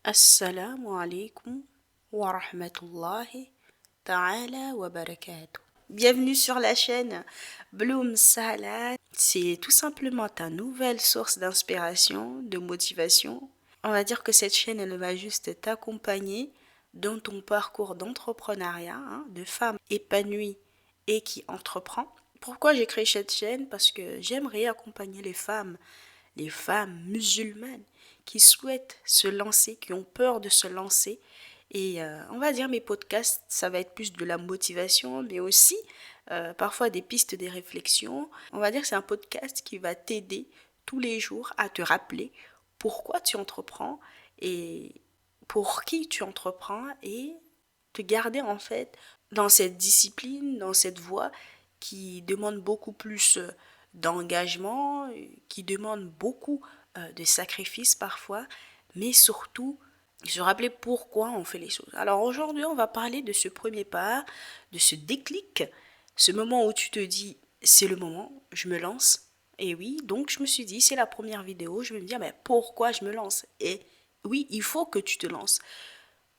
Assalamu alaikum wa rahmatullahi ta'ala wa barakatuh. Bienvenue sur la chaîne Bloom Salah. C'est tout simplement ta nouvelle source d'inspiration, de motivation. On va dire que cette chaîne, elle va juste t'accompagner dans ton parcours d'entrepreneuriat, de femme épanouie et qui entreprend. Pourquoi j'ai créé cette chaîne? Parce que j'aimerais accompagner les femmes musulmanes qui souhaitent se lancer, qui ont peur de se lancer. Et on va dire mes podcasts, ça va être plus de la motivation, mais aussi parfois des pistes, des réflexions. On va dire que c'est un podcast qui va t'aider tous les jours à te rappeler pourquoi tu entreprends et pour qui tu entreprends et te garder en fait dans cette discipline, dans cette voie qui demande beaucoup plus d'engagement, qui demande beaucoup de sacrifices parfois, mais surtout se rappeler pourquoi on fait les choses. Alors aujourd'hui, on va parler de ce premier pas, de ce déclic, ce moment où tu te dis, c'est le moment, je me lance. Et oui, donc je me suis dit, c'est la première vidéo, je vais me dire, mais pourquoi je me lance? Et oui, il faut que tu te lances.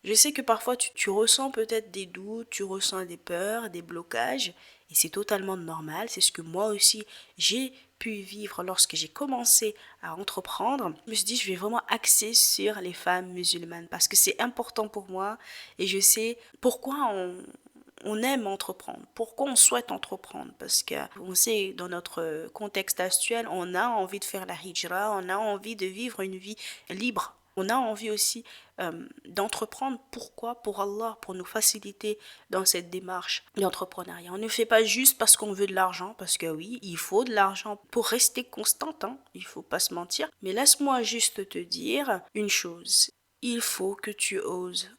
Je sais que parfois tu ressens peut-être des doutes, tu ressens des peurs, des blocages, et c'est totalement normal. C'est ce que moi aussi j'ai pu vivre lorsque j'ai commencé à entreprendre. Je me suis dit, je vais vraiment axer sur les femmes musulmanes parce que c'est important pour moi et je sais pourquoi on aime entreprendre, pourquoi on souhaite entreprendre, parce que on sait dans notre contexte actuel, on a envie de faire la hijra, on a envie de vivre une vie libre. On a envie aussi d'entreprendre. Pourquoi? Pour Allah, pour nous faciliter dans cette démarche d'entrepreneuriat. On ne fait pas juste parce qu'on veut de l'argent, parce que oui, il faut de l'argent pour rester constante, il faut pas se mentir. Mais laisse-moi juste te dire une chose. Il faut que tu oses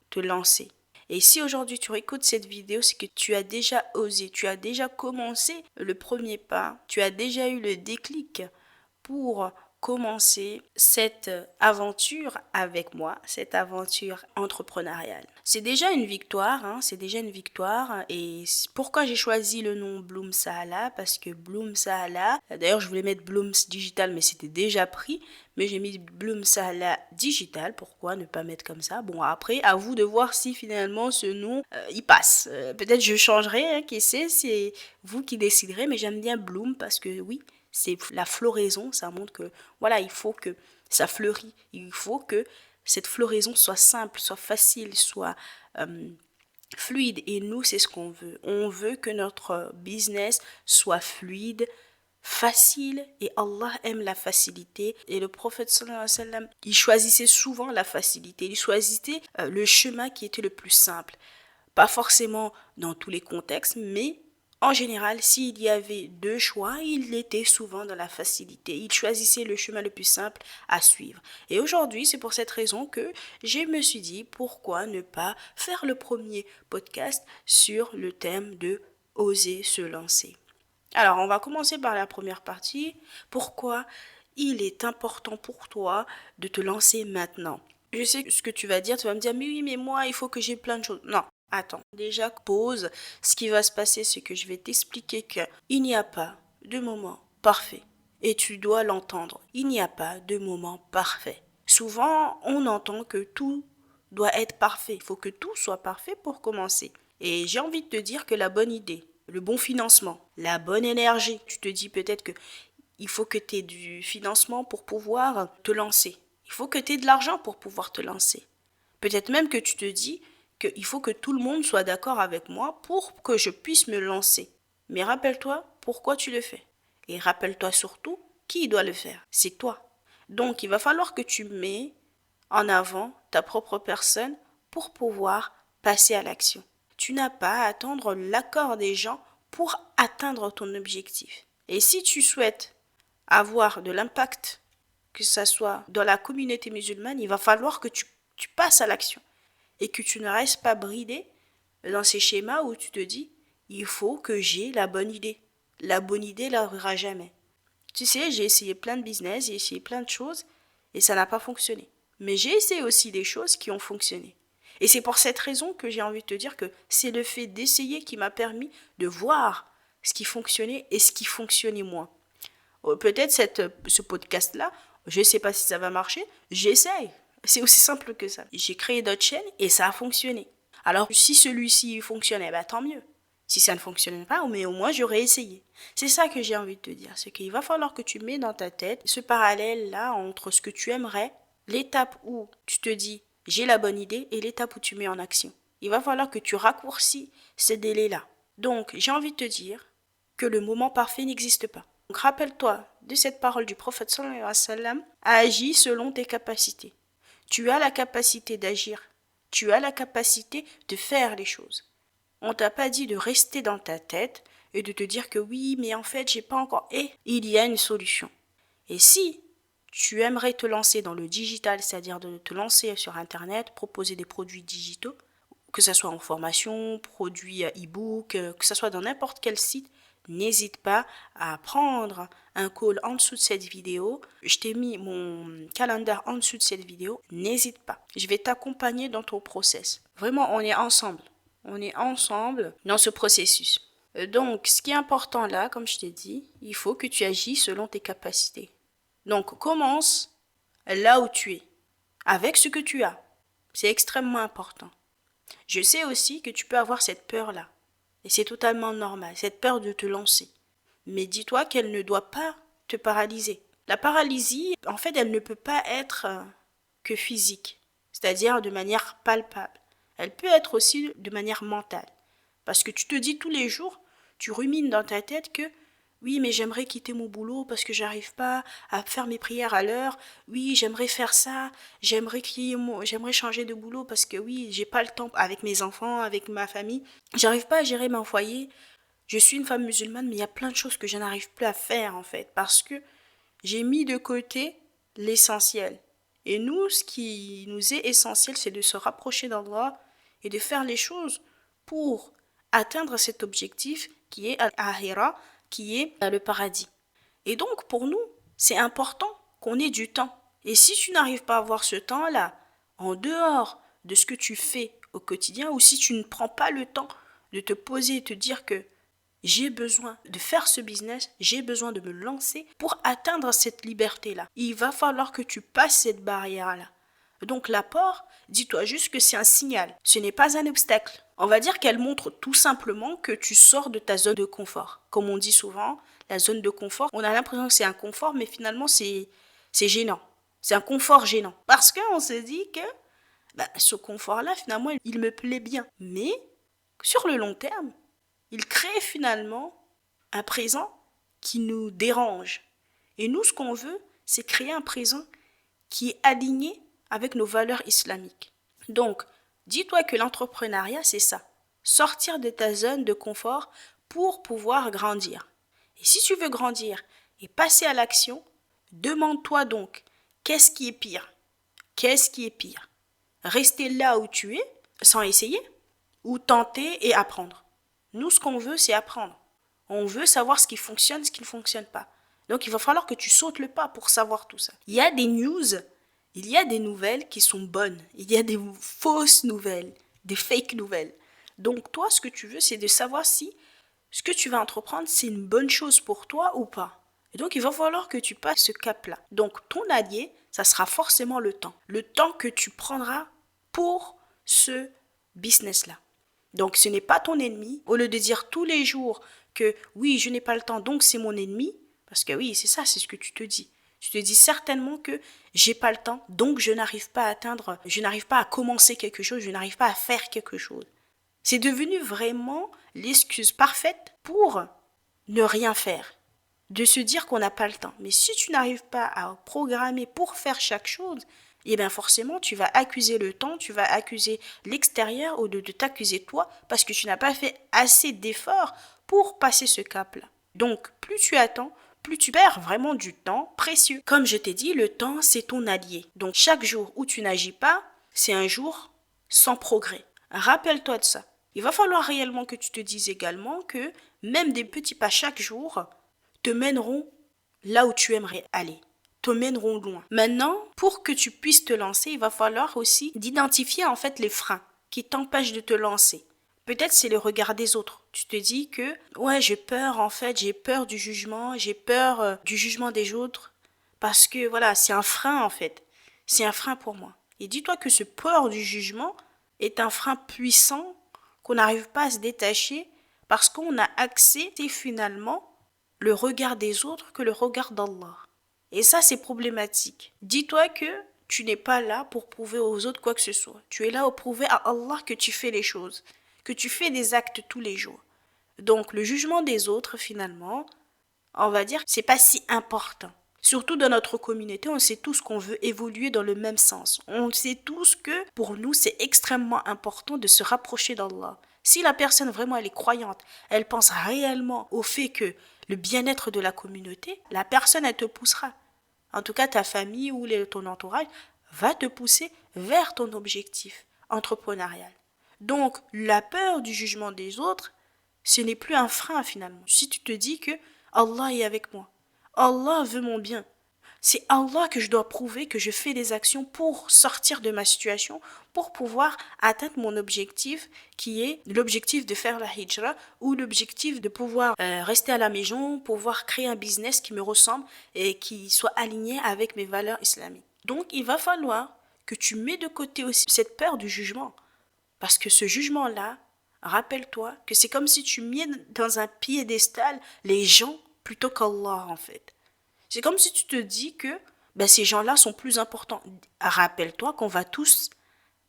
te lancer. Et si aujourd'hui tu écoutes cette vidéo, c'est que tu as déjà osé, tu as déjà commencé le premier pas, tu as déjà eu le déclic pour commencer cette aventure avec moi, cette aventure entrepreneuriale. C'est déjà une victoire, c'est déjà une victoire. Et pourquoi j'ai choisi le nom Bloom Sahala? Parce que Bloom Sahala, d'ailleurs je voulais mettre Blooms Digital, mais c'était déjà pris. Mais j'ai mis Bloom Sahala Digital. Pourquoi ne pas mettre comme ça? Bon, après, à vous de voir si finalement ce nom, il passe. Peut-être je changerai, qui sait, c'est vous qui déciderez. Mais j'aime bien Bloom parce que oui, c'est la floraison, ça montre que voilà, il faut que ça fleurit, il faut que cette floraison soit simple, soit facile, soit fluide. Et nous, c'est ce qu'on veut. On veut que notre business soit fluide, facile, et Allah aime la facilité. Et le prophète sallallahu alayhi wa sallam, il choisissait souvent la facilité, il choisissait le chemin qui était le plus simple. Pas forcément dans tous les contextes, mais en général, s'il y avait deux choix, il était souvent dans la facilité. Il choisissait le chemin le plus simple à suivre. Et aujourd'hui, c'est pour cette raison que je me suis dit, pourquoi ne pas faire le premier podcast sur le thème de oser se lancer. Alors, on va commencer par la première partie. Pourquoi il est important pour toi de te lancer maintenant? Je sais ce que tu vas dire, tu vas me dire, mais oui, mais moi, il faut que j'ai plein de choses. Non, attends, déjà, pause. Ce qui va se passer, c'est que je vais t'expliquer qu'il n'y a pas de moment parfait. Et tu dois l'entendre. Il n'y a pas de moment parfait. Souvent, on entend que tout doit être parfait. Il faut que tout soit parfait pour commencer. Et j'ai envie de te dire que la bonne idée, le bon financement, la bonne énergie, tu te dis peut-être que il faut que tu aies du financement pour pouvoir te lancer. Il faut que tu aies de l'argent pour pouvoir te lancer. Peut-être même que tu te dis qu'il faut que tout le monde soit d'accord avec moi pour que je puisse me lancer. Mais rappelle-toi pourquoi tu le fais. Et rappelle-toi surtout qui doit le faire. C'est toi. Donc il va falloir que tu mets en avant ta propre personne pour pouvoir passer à l'action. Tu n'as pas à attendre l'accord des gens pour atteindre ton objectif. Et si tu souhaites avoir de l'impact, que ce soit dans la communauté musulmane, il va falloir que tu passes à l'action et que tu ne restes pas bridé dans ces schémas où tu te dis, il faut que j'ai la bonne idée. La bonne idée n'arrivera jamais. Tu sais, j'ai essayé plein de business, j'ai essayé plein de choses et ça n'a pas fonctionné. Mais j'ai essayé aussi des choses qui ont fonctionné. Et c'est pour cette raison que j'ai envie de te dire que c'est le fait d'essayer qui m'a permis de voir ce qui fonctionnait et ce qui fonctionnait moins. Peut-être ce podcast-là, je ne sais pas si ça va marcher, j'essaye. C'est aussi simple que ça. J'ai créé d'autres chaînes et ça a fonctionné. Alors, si celui-ci fonctionnait, bah, tant mieux. Si ça ne fonctionnait pas, mais au moins j'aurais essayé. C'est ça que j'ai envie de te dire. C'est qu'il va falloir que tu mets dans ta tête ce parallèle-là entre ce que tu aimerais, l'étape où tu te dis j'ai la bonne idée et l'étape où tu mets en action. Il va falloir que tu raccourcis ces délais-là. Donc, j'ai envie de te dire que le moment parfait n'existe pas. Donc, rappelle-toi de cette parole du prophète sallallahu alayhi wa sallam, agis selon tes capacités. Tu as la capacité d'agir. Tu as la capacité de faire les choses. On t'a pas dit de rester dans ta tête et de te dire que oui, mais en fait, j'ai pas encore. Et il y a une solution. Et si tu aimerais te lancer dans le digital, c'est-à-dire de te lancer sur Internet, proposer des produits digitaux, que ce soit en formation, produits e-book, que ce soit dans n'importe quel site, n'hésite pas à prendre un call en dessous de cette vidéo. Je t'ai mis mon calendar en dessous de cette vidéo. N'hésite pas. Je vais t'accompagner dans ton process. Vraiment, on est ensemble. On est ensemble dans ce processus. Donc, ce qui est important là, comme je t'ai dit, il faut que tu agis selon tes capacités. Donc, commence là où tu es, avec ce que tu as. C'est extrêmement important. Je sais aussi que tu peux avoir cette peur-là. Et c'est totalement normal, cette peur de te lancer. Mais dis-toi qu'elle ne doit pas te paralyser. La paralysie, en fait, elle ne peut pas être que physique, c'est-à-dire de manière palpable. Elle peut être aussi de manière mentale. Parce que tu te dis tous les jours, tu rumines dans ta tête que oui, mais j'aimerais quitter mon boulot parce que j'arrive pas à faire mes prières à l'heure. Oui, j'aimerais faire ça. J'aimerais changer de boulot parce que oui, j'ai pas le temps avec mes enfants, avec ma famille. J'arrive pas à gérer mon foyer. Je suis une femme musulmane, mais il y a plein de choses que je n'arrive plus à faire en fait parce que j'ai mis de côté l'essentiel. Et nous, ce qui nous est essentiel, c'est de se rapprocher d'Allah et de faire les choses pour atteindre cet objectif qui est Al-Ahira, qui est le paradis. Et donc, pour nous, c'est important qu'on ait du temps. Et si tu n'arrives pas à avoir ce temps-là, en dehors de ce que tu fais au quotidien, ou si tu ne prends pas le temps de te poser et te dire que j'ai besoin de faire ce business, j'ai besoin de me lancer pour atteindre cette liberté-là. Il va falloir que tu passes cette barrière-là. Donc l'apport, dis-toi juste que c'est un signal, ce n'est pas un obstacle. On va dire qu'elle montre tout simplement que tu sors de ta zone de confort. Comme on dit souvent, la zone de confort, on a l'impression que c'est un confort, mais finalement c'est gênant. C'est un confort gênant. Parce qu'on se dit que ce confort-là, finalement, il me plaît bien. Mais sur le long terme, il crée finalement un présent qui nous dérange. Et nous, ce qu'on veut, c'est créer un présent qui est aligné avec nos valeurs islamiques. Donc, dis-toi que l'entrepreneuriat, c'est ça. Sortir de ta zone de confort pour pouvoir grandir. Et si tu veux grandir et passer à l'action, demande-toi donc, qu'est-ce qui est pire? Qu'est-ce qui est pire? Rester là où tu es, sans essayer, ou tenter et apprendre? Nous, ce qu'on veut, c'est apprendre. On veut savoir ce qui fonctionne, ce qui ne fonctionne pas. Donc, il va falloir que tu sautes le pas pour savoir tout ça. Il y a des news, il y a des nouvelles qui sont bonnes. Il y a des fausses nouvelles, des fake nouvelles. Donc, toi, ce que tu veux, c'est de savoir si ce que tu vas entreprendre, c'est une bonne chose pour toi ou pas. Et donc, il va falloir que tu passes ce cap-là. Donc, ton allié, ça sera forcément le temps. Le temps que tu prendras pour ce business-là. Donc, ce n'est pas ton ennemi. Au lieu de dire tous les jours que oui, je n'ai pas le temps, donc c'est mon ennemi. Parce que oui, c'est ça, c'est ce que tu te dis. Tu te dis certainement que j'ai pas le temps, donc je n'arrive pas à atteindre, je n'arrive pas à commencer quelque chose, je n'arrive pas à faire quelque chose. C'est devenu vraiment l'excuse parfaite pour ne rien faire. De se dire qu'on n'a pas le temps. Mais si tu n'arrives pas à programmer pour faire chaque chose, eh bien forcément tu vas accuser le temps, tu vas accuser l'extérieur au lieu de t'accuser toi parce que tu n'as pas fait assez d'efforts pour passer ce cap-là. Donc plus tu attends, plus tu perds vraiment du temps précieux. Comme je t'ai dit, le temps c'est ton allié. Donc chaque jour où tu n'agis pas, c'est un jour sans progrès. Rappelle-toi de ça. Il va falloir réellement que tu te dises également que même des petits pas chaque jour te mèneront là où tu aimerais aller, te mèneront loin. Maintenant, pour que tu puisses te lancer, il va falloir aussi d'identifier en fait les freins qui t'empêchent de te lancer. Peut-être c'est le regard des autres. Tu te dis que ouais, j'ai peur en fait, j'ai peur du jugement, j'ai peur du jugement des autres parce que voilà, c'est un frein en fait. C'est un frein pour moi. Et dis-toi que ce peur du jugement est un frein puissant qu'on n'arrive pas à se détacher parce qu'on a accepté finalement le regard des autres que le regard d'Allah. Et ça, c'est problématique. Dis-toi que tu n'es pas là pour prouver aux autres quoi que ce soit. Tu es là pour prouver à Allah que tu fais les choses, que tu fais des actes tous les jours. Donc, le jugement des autres, finalement, on va dire, c'est pas si important. Surtout dans notre communauté, on sait tous qu'on veut évoluer dans le même sens. On sait tous que pour nous, c'est extrêmement important de se rapprocher d'Allah. Si la personne vraiment elle est croyante, elle pense réellement au fait que le bien-être de la communauté, la personne elle te poussera. En tout cas, ta famille ou ton entourage va te pousser vers ton objectif entrepreneurial. Donc, la peur du jugement des autres, ce n'est plus un frein finalement. Si tu te dis que Allah est avec moi, Allah veut mon bien, c'est Allah que je dois prouver que je fais des actions pour sortir de ma situation, pour pouvoir atteindre mon objectif qui est l'objectif de faire la hijra ou l'objectif de pouvoir rester à la maison, pouvoir créer un business qui me ressemble et qui soit aligné avec mes valeurs islamiques. Donc il va falloir que tu mets de côté aussi cette peur du jugement. Parce que ce jugement-là, rappelle-toi que c'est comme si tu mets dans un piédestal les gens plutôt qu'Allah en fait. C'est comme si tu te dis que ces gens-là sont plus importants. Rappelle-toi qu'on va tous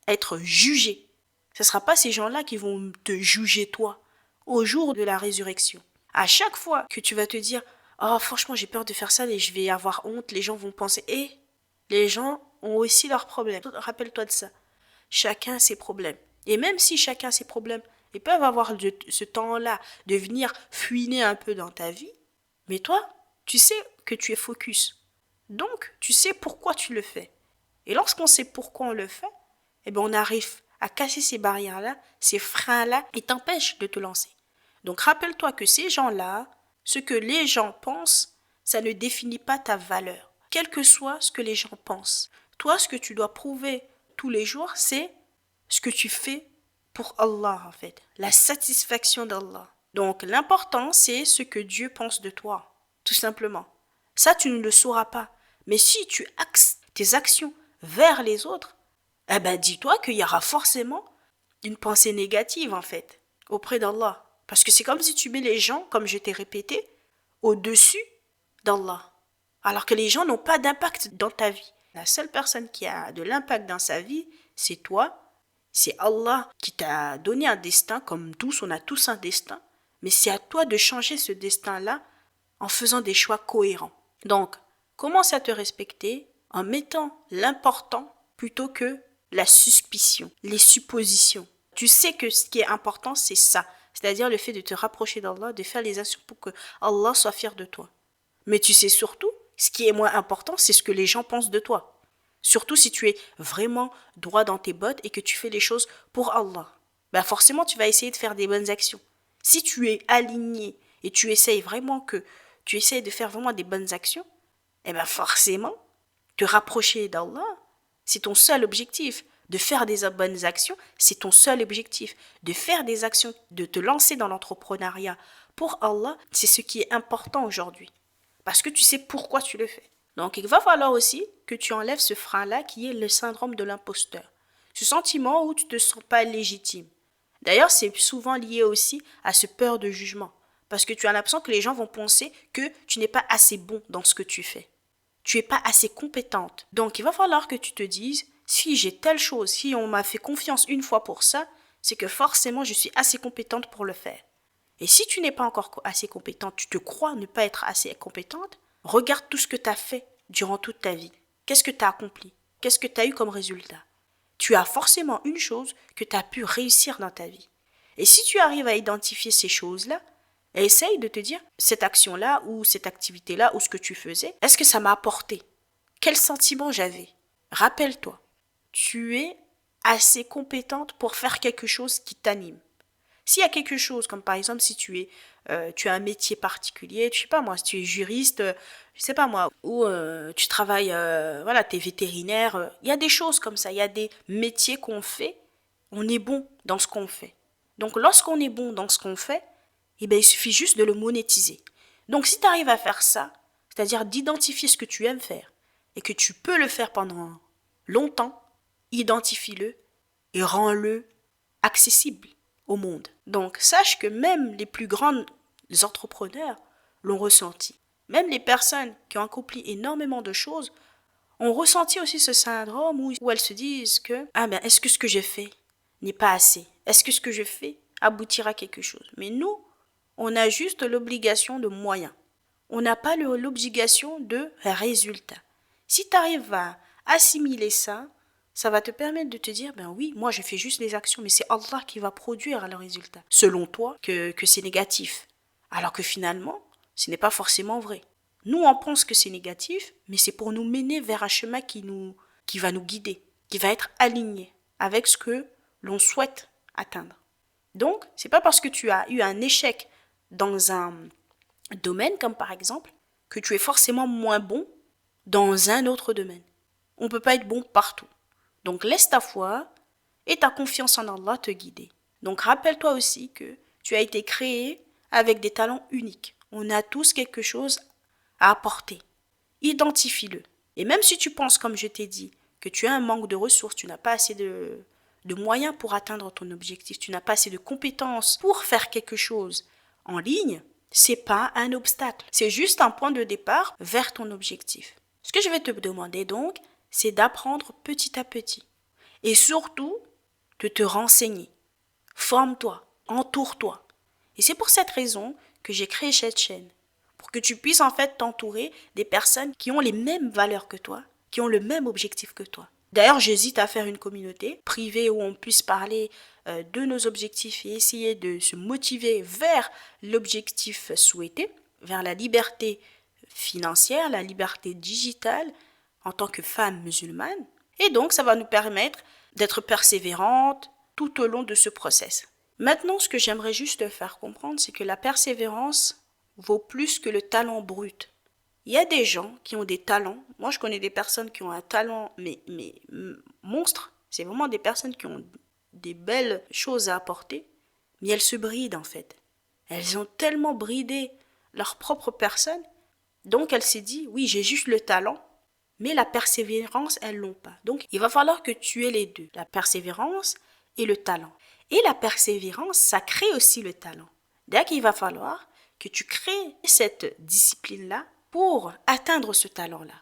être jugés. Ce ne sera pas ces gens-là qui vont te juger toi au jour de la résurrection. À chaque fois que tu vas te dire « Oh, franchement, j'ai peur de faire ça et je vais avoir honte, les gens vont penser... » Et les gens ont aussi leurs problèmes. Rappelle-toi de ça. Chacun a ses problèmes. Et même si chacun a ses problèmes, ils peuvent avoir ce temps-là de venir fouiner un peu dans ta vie. Mais toi, tu sais que tu es focus. Donc, tu sais pourquoi tu le fais. Et lorsqu'on sait pourquoi on le fait, on arrive à casser ces barrières-là, ces freins-là, et t'empêchent de te lancer. Donc, rappelle-toi que ces gens-là, ce que les gens pensent, ça ne définit pas ta valeur. Quel que soit ce que les gens pensent. Toi, ce que tu dois prouver tous les jours, c'est ce que tu fais pour Allah, en fait. La satisfaction d'Allah. Donc, l'important, c'est ce que Dieu pense de toi. Tout simplement. Ça, tu ne le sauras pas. Mais si tu axes tes actions vers les autres, dis-toi qu'il y aura forcément une pensée négative, en fait, auprès d'Allah. Parce que c'est comme si tu mets les gens, comme je t'ai répété, au-dessus d'Allah. Alors que les gens n'ont pas d'impact dans ta vie. La seule personne qui a de l'impact dans sa vie, c'est toi. C'est Allah qui t'a donné un destin, comme tous, on a tous un destin. Mais c'est à toi de changer ce destin-là en faisant des choix cohérents. Donc, commence à te respecter en mettant l'important plutôt que la suspicion, les suppositions. Tu sais que ce qui est important, c'est ça. C'est-à-dire le fait de te rapprocher d'Allah, de faire les actions pour que Allah soit fier de toi. Mais tu sais surtout, ce qui est moins important, c'est ce que les gens pensent de toi. Surtout si tu es vraiment droit dans tes bottes et que tu fais les choses pour Allah. Forcément, tu vas essayer de faire des bonnes actions. Si tu es aligné et tu essayes de faire vraiment des bonnes actions, forcément, te rapprocher d'Allah, c'est ton seul objectif. De faire des bonnes actions, c'est ton seul objectif. De faire des actions, de te lancer dans l'entrepreneuriat pour Allah, c'est ce qui est important aujourd'hui. Parce que tu sais pourquoi tu le fais. Donc, il va falloir aussi que tu enlèves ce frein-là qui est le syndrome de l'imposteur. Ce sentiment où tu ne te sens pas légitime. D'ailleurs, c'est souvent lié aussi à ce peur de jugement. Parce que tu as l'impression que les gens vont penser que tu n'es pas assez bon dans ce que tu fais. Tu n'es pas assez compétente. Donc, il va falloir que tu te dises, si j'ai telle chose, si on m'a fait confiance une fois pour ça, c'est que forcément je suis assez compétente pour le faire. Et si tu n'es pas encore assez compétente, tu te crois ne pas être assez compétente, regarde tout ce que tu as fait durant toute ta vie. Qu'est-ce que tu as accompli? Qu'est-ce que tu as eu comme résultat? Tu as forcément une chose que tu as pu réussir dans ta vie. Et si tu arrives à identifier ces choses-là, essaye de te dire, cette action-là ou cette activité-là ou ce que tu faisais, est-ce que ça m'a apporté? Quel sentiment j'avais? Rappelle-toi, tu es assez compétente pour faire quelque chose qui t'anime. S'il y a quelque chose, comme par exemple si tu as un métier particulier, je sais pas moi, si tu es juriste, je sais pas moi, ou tu travailles, t'es vétérinaire, il y a des choses comme ça, il y a des métiers qu'on fait, on est bon dans ce qu'on fait. Donc lorsqu'on est bon dans ce qu'on fait, il suffit juste de le monétiser. Donc si tu arrives à faire ça, c'est-à-dire d'identifier ce que tu aimes faire, et que tu peux le faire pendant longtemps, identifie-le et rends-le accessible au monde. Donc, sache que même les plus grands entrepreneurs l'ont ressenti. Même les personnes qui ont accompli énormément de choses ont ressenti aussi ce syndrome où elles se disent que « Ah ben, est-ce que ce que j'ai fait n'est pas assez? Est-ce que ce que je fais aboutira à quelque chose ?» Mais nous, on a juste l'obligation de moyens. On n'a pas l'obligation de résultat. Si tu arrives à assimiler ça, ça va te permettre de te dire, ben oui, moi je fais juste les actions, mais c'est Allah qui va produire le résultat. Selon toi, que c'est négatif. Alors que finalement, ce n'est pas forcément vrai. Nous, on pense que c'est négatif, mais c'est pour nous mener vers un chemin qui va nous guider, qui va être aligné avec ce que l'on souhaite atteindre. Donc, c'est pas parce que tu as eu un échec dans un domaine, comme par exemple, que tu es forcément moins bon dans un autre domaine. On ne peut pas être bon partout. Donc, laisse ta foi et ta confiance en Allah te guider. Donc, rappelle-toi aussi que tu as été créé avec des talents uniques. On a tous quelque chose à apporter. Identifie-le. Et même si tu penses, comme je t'ai dit, que tu as un manque de ressources, tu n'as pas assez de moyens pour atteindre ton objectif, tu n'as pas assez de compétences pour faire quelque chose en ligne, c'est pas un obstacle. C'est juste un point de départ vers ton objectif. Ce que je vais te demander donc, c'est d'apprendre petit à petit. Et surtout, de te renseigner. Forme-toi, entoure-toi. Et c'est pour cette raison que j'ai créé cette chaîne. Pour que tu puisses en fait t'entourer des personnes qui ont les mêmes valeurs que toi, qui ont le même objectif que toi. D'ailleurs, j'hésite à faire une communauté privée où on puisse parler de nos objectifs et essayer de se motiver vers l'objectif souhaité, vers la liberté financière, la liberté digitale en tant que femme musulmane. Et donc, ça va nous permettre d'être persévérante tout au long de ce process. Maintenant, ce que j'aimerais juste te faire comprendre, c'est que la persévérance vaut plus que le talent brut. Il y a des gens qui ont des talents. Moi, je connais des personnes qui ont un talent, mais monstre. C'est vraiment des personnes qui ont des belles choses à apporter, mais elles se brident en fait. Elles ont tellement bridé leur propre personne, donc elle s'est dit, oui, j'ai juste le talent, mais la persévérance, elles l'ont pas. Donc, il va falloir que tu aies les deux, la persévérance et le talent. Et la persévérance, ça crée aussi le talent. Donc, il va falloir que tu crées cette discipline-là pour atteindre ce talent-là.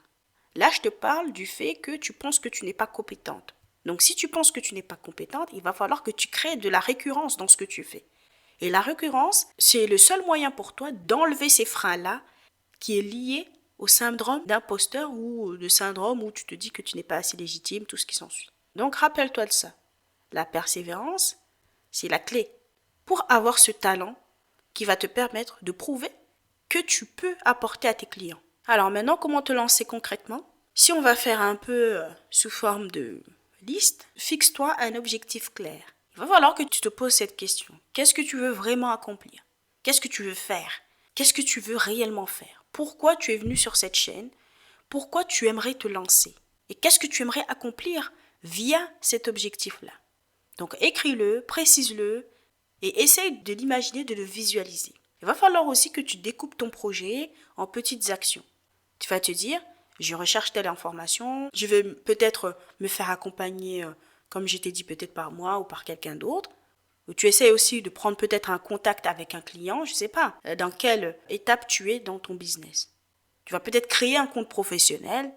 Là, je te parle du fait que tu penses que tu n'es pas compétente. Donc, si tu penses que tu n'es pas compétente, il va falloir que tu crées de la récurrence dans ce que tu fais. Et la récurrence, c'est le seul moyen pour toi d'enlever ces freins-là qui est lié au syndrome d'imposteur ou le syndrome où tu te dis que tu n'es pas assez légitime, tout ce qui s'ensuit. Donc, rappelle-toi de ça. La persévérance, c'est la clé pour avoir ce talent qui va te permettre de prouver que tu peux apporter à tes clients. Alors maintenant, comment te lancer concrètement? Si on va faire un peu sous forme de liste, fixe-toi un objectif clair. Il va falloir que tu te poses cette question. Qu'est-ce que tu veux vraiment accomplir? Qu'est-ce que tu veux faire? Qu'est-ce que tu veux réellement faire? Pourquoi tu es venu sur cette chaîne? Pourquoi tu aimerais te lancer? Et qu'est-ce que tu aimerais accomplir via cet objectif-là? Donc écris-le, précise-le et essaye de l'imaginer, de le visualiser. Il va falloir aussi que tu découpes ton projet en petites actions. Tu vas te dire, je recherche telle information, je vais peut-être me faire accompagner, comme je t'ai dit, peut-être par moi ou par quelqu'un d'autre. Ou tu essaies aussi de prendre peut-être un contact avec un client, je ne sais pas, dans quelle étape tu es dans ton business. Tu vas peut-être créer un compte professionnel,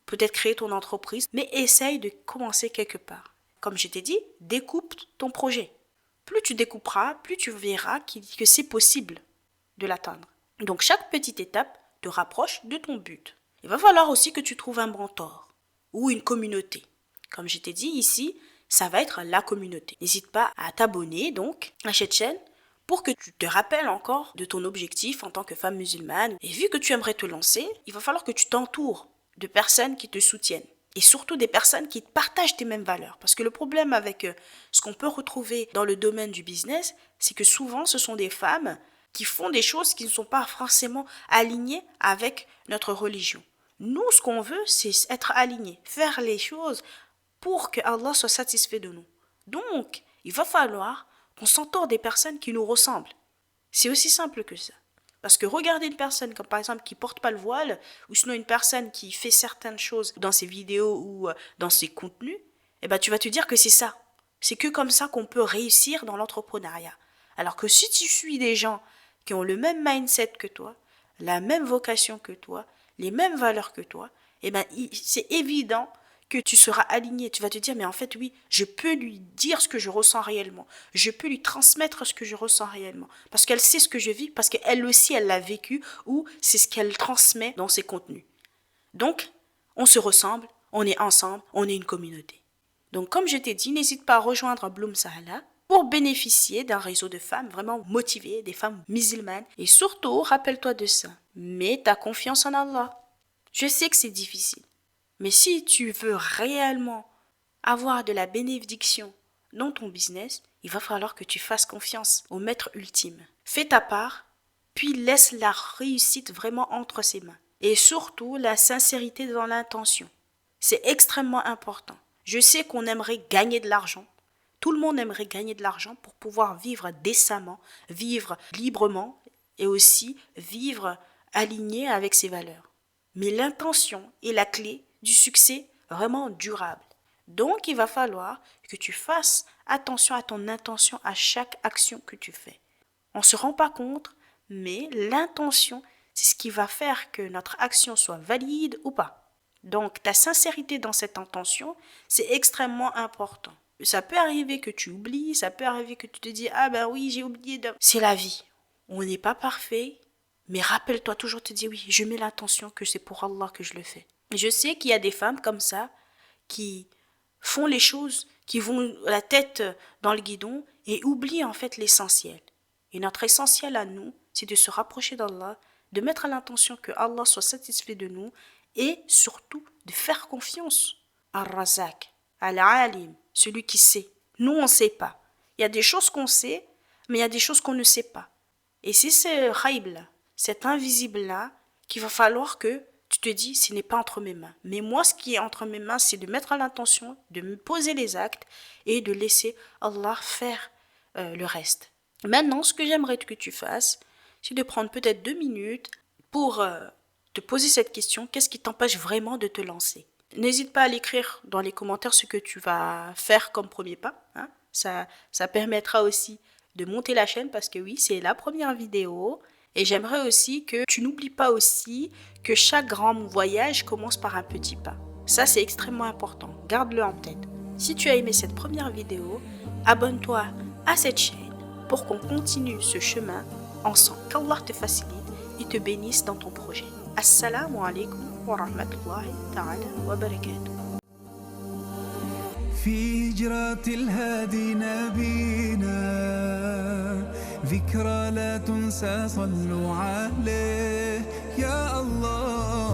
peut-être créer ton entreprise, mais essaye de commencer quelque part. Comme je t'ai dit, découpe ton projet. Plus tu découperas, plus tu verras que c'est possible de l'atteindre. Donc chaque petite étape te rapproche de ton but. Il va falloir aussi que tu trouves un mentor ou une communauté. Comme je t'ai dit ici, ça va être la communauté. N'hésite pas à t'abonner donc à cette chaîne pour que tu te rappelles encore de ton objectif en tant que femme musulmane. Et vu que tu aimerais te lancer, il va falloir que tu t'entoures de personnes qui te soutiennent. Et surtout des personnes qui partagent tes mêmes valeurs. Parce que le problème avec ce qu'on peut retrouver dans le domaine du business, c'est que souvent ce sont des femmes qui font des choses qui ne sont pas forcément alignées avec notre religion. Nous, ce qu'on veut, c'est être alignés, faire les choses pour que Allah soit satisfait de nous. Donc, il va falloir qu'on s'entoure des personnes qui nous ressemblent. C'est aussi simple que ça. Parce que regarder une personne comme par exemple qui porte pas le voile, ou sinon une personne qui fait certaines choses dans ses vidéos ou dans ses contenus, eh ben, tu vas te dire que c'est ça. C'est que comme ça qu'on peut réussir dans l'entrepreneuriat. Alors que si tu suis des gens qui ont le même mindset que toi, la même vocation que toi, les mêmes valeurs que toi, eh ben, c'est évident que tu seras aligné. Tu vas te dire, mais en fait, oui, je peux lui dire ce que je ressens réellement. Je peux lui transmettre ce que je ressens réellement. Parce qu'elle sait ce que je vis, parce qu'elle aussi, elle l'a vécu, ou c'est ce qu'elle transmet dans ses contenus. Donc, on se ressemble, on est ensemble, on est une communauté. Donc, comme je t'ai dit, n'hésite pas à rejoindre Bloom Sahala pour bénéficier d'un réseau de femmes vraiment motivées, des femmes musulmanes. Et surtout, rappelle-toi de ça. Mets ta confiance en Allah. Je sais que c'est difficile. Mais si tu veux réellement avoir de la bénédiction dans ton business, il va falloir que tu fasses confiance au maître ultime. Fais ta part, puis laisse la réussite vraiment entre ses mains. Et surtout, la sincérité dans l'intention. C'est extrêmement important. Je sais qu'on aimerait gagner de l'argent. Tout le monde aimerait gagner de l'argent pour pouvoir vivre décemment, vivre librement et aussi vivre aligné avec ses valeurs. Mais l'intention est la clé du succès vraiment durable. Donc, il va falloir que tu fasses attention à ton intention à chaque action que tu fais. On ne se rend pas compte, mais l'intention, c'est ce qui va faire que notre action soit valide ou pas. Donc, ta sincérité dans cette intention, c'est extrêmement important. Ça peut arriver que tu oublies, ça peut arriver que tu te dis « Ah ben oui, j'ai oublié de... » C'est la vie. On n'est pas parfait, mais rappelle-toi toujours te dire « Oui, je mets l'intention que c'est pour Allah que je le fais. » Je sais qu'il y a des femmes comme ça qui font les choses, qui vont la tête dans le guidon et oublient en fait l'essentiel. Et notre essentiel à nous, c'est de se rapprocher d'Allah, de mettre à l'intention que Allah soit satisfait de nous et surtout de faire confiance à Razak, à l'Alim, celui qui sait. Nous, on ne sait pas. Il y a des choses qu'on sait, mais il y a des choses qu'on ne sait pas. Et c'est ce ghaib-là, cet invisible-là, qu'il va falloir que tu te dis, ce n'est pas entre mes mains. Mais moi, ce qui est entre mes mains, c'est de mettre à l'intention, de me poser les actes et de laisser Allah faire le reste. Maintenant, ce que j'aimerais que tu fasses, c'est de prendre peut-être 2 minutes pour te poser cette question, qu'est-ce qui t'empêche vraiment de te lancer? N'hésite pas à l'écrire dans les commentaires ce que tu vas faire comme premier pas. Hein. Ça permettra aussi de monter la chaîne parce que oui, c'est la première vidéo. Et j'aimerais aussi que tu n'oublies pas aussi que chaque grand voyage commence par un petit pas. Ça, c'est extrêmement important. Garde-le en tête. Si tu as aimé cette première vidéo, abonne-toi à cette chaîne pour qu'on continue ce chemin ensemble. Qu'Allah te facilite et te bénisse dans ton projet. Assalamu alaikum wa rahmatullahi ta'ala wa barakatuh. في هجرة الهادي نبينا ذكرى لا تنسى صلوا عليه يا الله